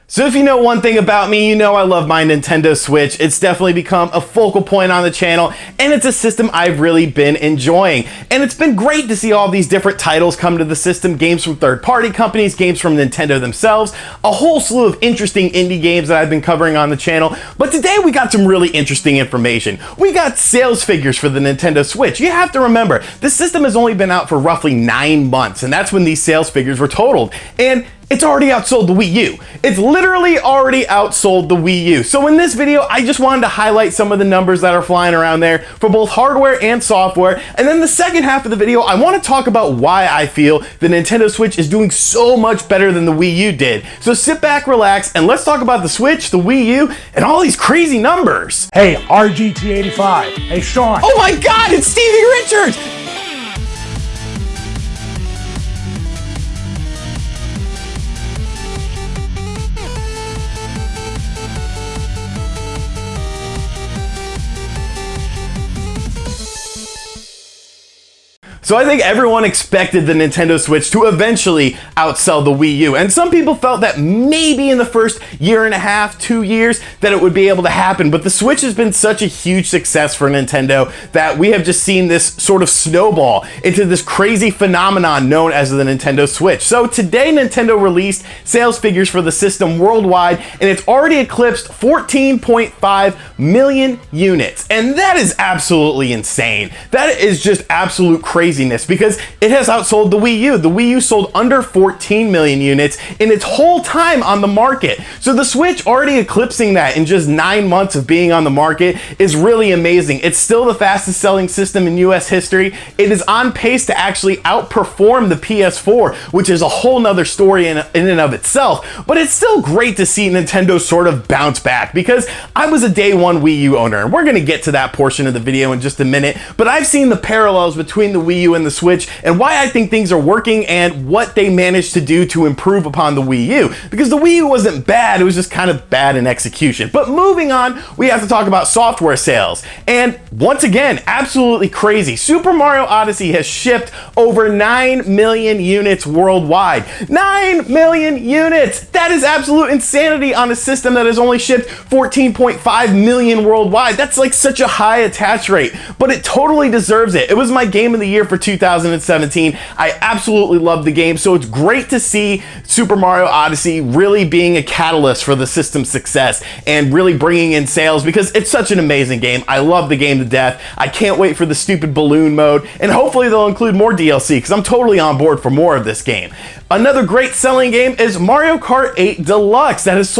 So if you know one thing about me, you know I love my Nintendo Switch. It's definitely become a focal point on the channel, and it's a system I've really been enjoying. And it's been great to see all these different titles come to the system, games from third-party companies, games from Nintendo themselves, a whole slew of interesting indie games that I've been covering on the channel. But today we got some really interesting information. We got sales figures for the Nintendo Switch. You have to remember, this system has only been out for roughly 9 months, and that's when these sales figures were totaled. And it's already outsold the Wii U. It's literally already outsold the Wii U. So in this video, I just wanted to highlight some of the numbers that are flying around there for both hardware and software. And then the second half of the video, I want to talk about why I feel the Nintendo Switch is doing so much better than the Wii U did. So sit back, relax, and let's talk about the Switch, the Wii U, and all these crazy numbers. Hey, RGT 85. Hey, Sean. Oh my God, it's Stevie Richards! So I think everyone expected the Nintendo Switch to eventually outsell the Wii U, and some people felt that maybe in the first year and a half, 2 years, that it would be able to happen, but the Switch has been such a huge success for Nintendo that we have just seen this sort of snowball into this crazy phenomenon known as the Nintendo Switch. So today Nintendo released sales figures for the system worldwide, and it's already eclipsed 14.5 million units, and that is absolutely insane. That is just absolute crazy, because it has outsold the Wii U. The Wii U sold under 14 million units in its whole time on the market. So the Switch already eclipsing that in just 9 months of being on the market is really amazing. It's still the fastest selling system in US history. It is on pace to actually outperform the PS4, which is a whole nother story in and of itself. But it's still great to see Nintendo sort of bounce back, because I was a day one Wii U owner, and we're gonna get to that portion of the video in just a minute, but I've seen the parallels between the Wii U and the Switch and why I think things are working and what they managed to do to improve upon the Wii U. Because the Wii U wasn't bad, it was just kind of bad in execution. But moving on, we have to talk about software sales. And once again, absolutely crazy. Super Mario Odyssey has shipped over 9 million units worldwide. 9 million units! That is absolute insanity on a system that has only shipped 14.5 million worldwide. That's like such a high attach rate, but it totally deserves it. It was my game of the year for 2017. I absolutely love the game, so it's great to see Super Mario Odyssey really being a catalyst for the system's success and really bringing in sales, because it's such an amazing game. I love the game to death. I can't wait for the stupid balloon mode, and hopefully they'll include more DLC, because I'm totally on board for more of this game. Another great selling game is Mario Kart 8 Deluxe that has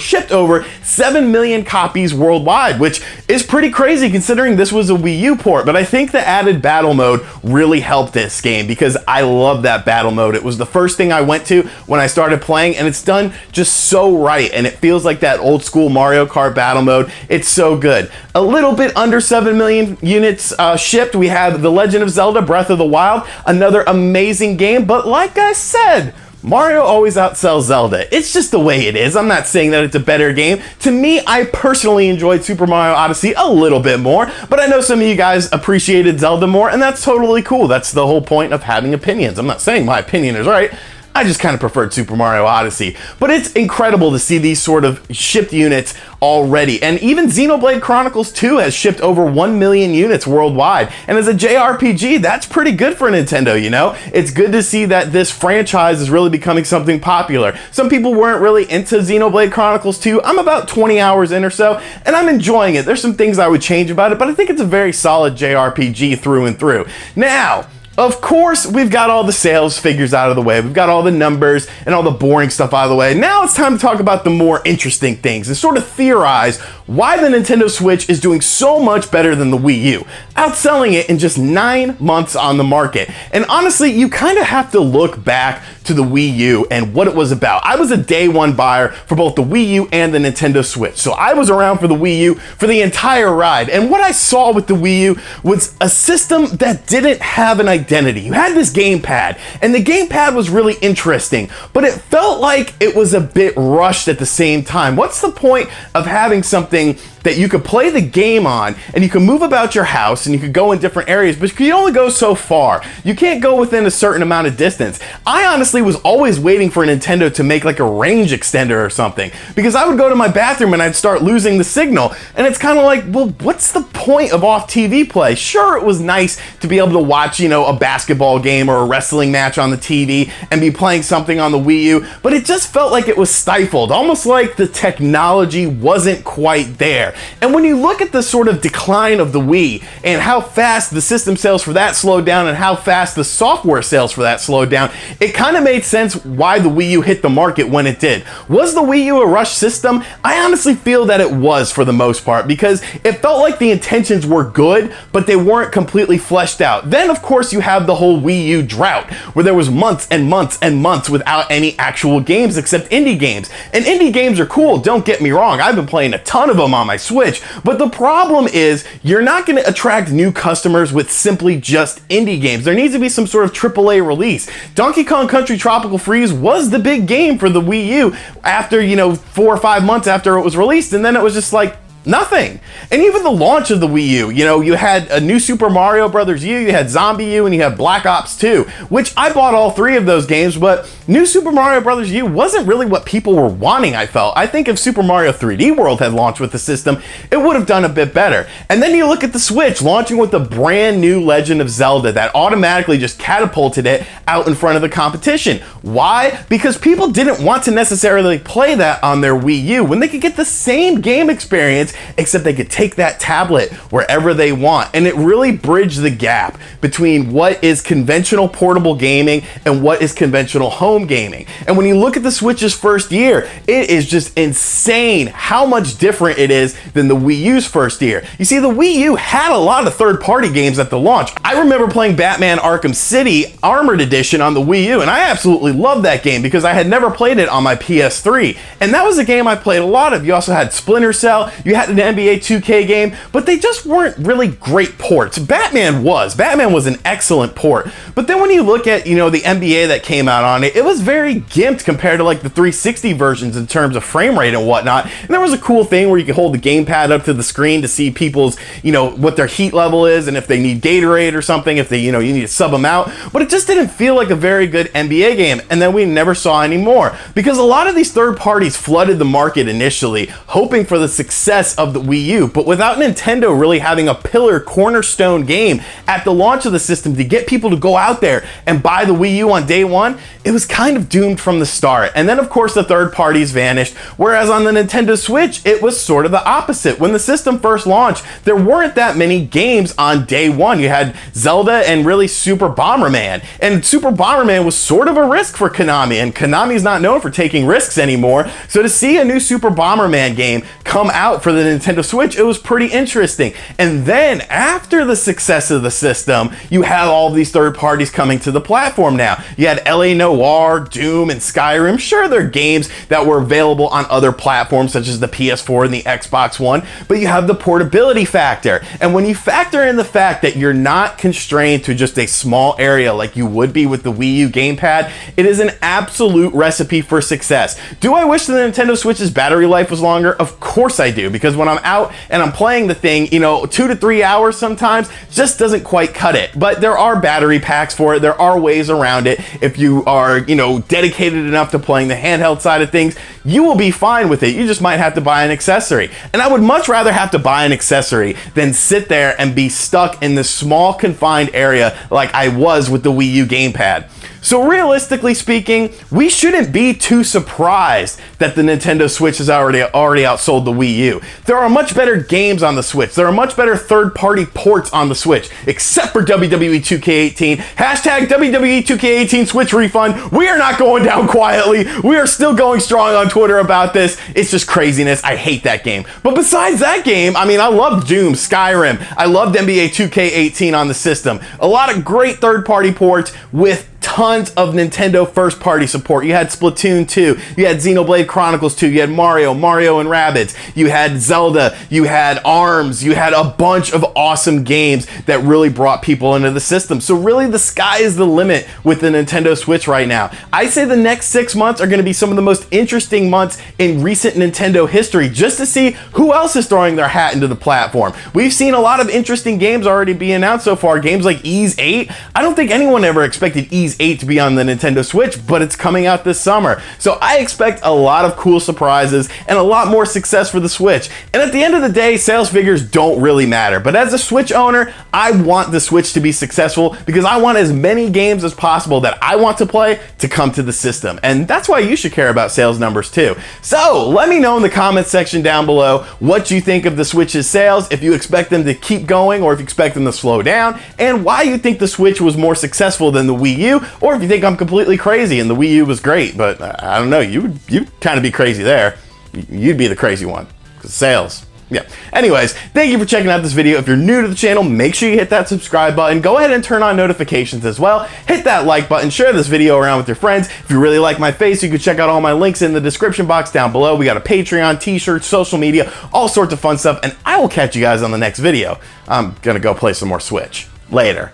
shipped over 7 million copies worldwide, which is pretty crazy considering this was a Wii U port. But I think the added battle mode really helped this game, because I love that battle mode. It was the first thing I went to when I started playing, and it's done just so right, and it feels like that old school Mario Kart battle mode. It's so good. A little bit under 7 million units shipped. We have The Legend of Zelda Breath of the Wild, another amazing game, but like I said, Mario always outsells Zelda. It's just the way it is. I'm not saying that it's a better game. To me, I personally enjoyed Super Mario Odyssey a little bit more, but I know some of you guys appreciated Zelda more, and that's totally cool. That's the whole point of having opinions. I'm not saying my opinion is right. I just kind of preferred Super Mario Odyssey. But it's incredible to see these sort of shipped units already. And even Xenoblade Chronicles 2 has shipped over 1 million units worldwide. And as a JRPG, that's pretty good for Nintendo, you know? It's good to see that this franchise is really becoming something popular. Some people weren't really into Xenoblade Chronicles 2. I'm about 20 hours in or so, and I'm enjoying it. There's some things I would change about it, but I think it's a very solid JRPG through and through. Now, of course, we've got all the sales figures out of the way. We've got all the numbers and all the boring stuff out of the way. Now it's time to talk about the more interesting things and sort of theorize why the Nintendo Switch is doing so much better than the Wii U, outselling it in just 9 months on the market. And honestly, you kind of have to look back to the Wii U and what it was about. I was a day one buyer for both the Wii U and the Nintendo Switch, so I was around for the Wii U for the entire ride. And what I saw with the Wii U was a system that didn't have an identity. You had this gamepad, and the gamepad was really interesting, but it felt like it was a bit rushed at the same time. What's the point of having something something that you could play the game on, and you can move about your house and you could go in different areas, but you can only go so far. You can't go within a certain amount of distance. I honestly was always waiting for Nintendo to make like a range extender or something, because I would go to my bathroom and I'd start losing the signal, and it's kind of like, well, what's the point of off TV play? Sure, it was nice to be able to watch, you know, a basketball game or a wrestling match on the TV and be playing something on the Wii U, but it just felt like it was stifled, almost like the technology wasn't quite there. And when you look at the sort of decline of the Wii and how fast the system sales for that slowed down and how fast the software sales for that slowed down, it kind of made sense why the Wii U hit the market when it did. Was the Wii U a rush system? I honestly feel that it was for the most part, because it felt like the intentions were good, but they weren't completely fleshed out. Then of course you have the whole Wii U drought, where there was months and months and months without any actual games except indie games. And indie games are cool, don't get me wrong, I've been playing a ton of them on my Switch, but the problem is you're not going to attract new customers with simply just indie games. There needs to be some sort of AAA release. Donkey Kong Country Tropical Freeze was the big game for the Wii U after, you know, 4 or 5 months after it was released, and then it was just like nothing. And even the launch of the Wii U, you know, you had a new Super Mario Brothers U, you had Zombie U, and you had Black Ops 2, which I bought all 3 of those games, but new Super Mario Brothers U wasn't really what people were wanting, I felt. I think if Super Mario 3D World had launched with the system, it would have done a bit better. And then you look at the Switch launching with the brand new Legend of Zelda that automatically just catapulted it out in front of the competition. Why? Because people didn't want to necessarily play that on their Wii U when they could get the same game experience, except they could take that tablet wherever they want. And it really bridged the gap between what is conventional portable gaming and what is conventional home gaming. And when you look at the Switch's first year, it is just insane how much different it is than the Wii U's first year. You see, the Wii U had a lot of third-party games at the launch. I remember playing Batman Arkham City Armored Edition on the Wii U, and I absolutely loved that game because I had never played it on my PS3. And that was a game I played a lot of. You also had Splinter Cell, you had an NBA 2K game, but they just weren't really great ports. Batman was an excellent port, but then when you look at, you know, the NBA that came out on it, it was very gimped compared to like the 360 versions in terms of frame rate and whatnot. And there was a cool thing where you could hold the gamepad up to the screen to see people's, you know, what their heat level is and if they need Gatorade or something, if they, you know, you need to sub them out, but it just didn't feel like a very good NBA game. And then we never saw any more because a lot of these third parties flooded the market initially, hoping for the success of the Wii U, but without Nintendo really having a pillar cornerstone game at the launch of the system to get people to go out there and buy the Wii U on day one, it was kind of doomed from the start. And then of course the third parties vanished, whereas on the Nintendo Switch it was sort of the opposite. When the system first launched, there weren't that many games on day one. You had Zelda and really Super Bomberman, and Super Bomberman was sort of a risk for Konami, and Konami's not known for taking risks anymore, so to see a new Super Bomberman game come out for the Nintendo Switch, it was pretty interesting. And then after the success of the system, you have all these third parties coming to the platform now. You had LA Noire, Doom, and Skyrim. Sure, they're games that were available on other platforms such as the PS4 and the Xbox One, but you have the portability factor. And when you factor in the fact that you're not constrained to just a small area like you would be with the Wii U gamepad, it is an absolute recipe for success. Do I wish the Nintendo Switch's battery life was longer? Of course I do, because when I'm out and I'm playing the thing, you know, 2 to 3 hours sometimes just doesn't quite cut it. But there are battery packs for it. There are ways around it. If you are, you know, dedicated enough to playing the handheld side of things, you will be fine with it. You just might have to buy an accessory. And I would much rather have to buy an accessory than sit there and be stuck in this small confined area like I was with the Wii U gamepad. So realistically speaking, we shouldn't be too surprised that the Nintendo Switch has already outsold the Wii U. There are much better games on the Switch. There are much better third-party ports on the Switch, except for WWE 2K18. Hashtag WWE 2K18 Switch refund. We are not going down quietly. We are still going strong on Twitter about this. It's just craziness. I hate that game. But besides that game, I mean, I loved Doom, Skyrim. I loved NBA 2K18 on the system. A lot of great third-party ports with tons of Nintendo first-party support. You had Splatoon 2, you had Xenoblade Chronicles 2, you had Mario and Rabbids, you had Zelda, you had ARMS, you had a bunch of awesome games that really brought people into the system. So really the sky is the limit with the Nintendo Switch right now. I say the next 6 months are going to be some of the most interesting months in recent Nintendo history, just to see who else is throwing their hat into the platform. We've seen a lot of interesting games already be announced so far. Games like Ys 8. I don't think anyone ever expected Ys 8 to be on the Nintendo Switch, but it's coming out this summer. So I expect a lot of cool surprises and a lot more success for the Switch. And at the end of the day, sales figures don't really matter. But as a Switch owner, I want the Switch to be successful because I want as many games as possible that I want to play to come to the system. And that's why you should care about sales numbers too. So let me know in the comments section down below what you think of the Switch's sales, if you expect them to keep going or if you expect them to slow down, and why you think the Switch was more successful than the Wii U, or if you think I'm completely crazy and the Wii U was great. But I don't know, you'd kind of be crazy there. You'd be the crazy one, because sales. Yeah. Anyways, thank you for checking out this video. If you're new to the channel, make sure you hit that subscribe button. Go ahead and turn on notifications as well. Hit that like button. Share this video around with your friends. If you really like my face, you can check out all my links in the description box down below. We got a Patreon, t-shirts, social media, all sorts of fun stuff. And I will catch you guys on the next video. I'm gonna go play some more Switch. Later.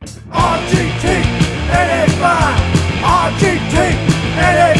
RGT 85. RGT 85.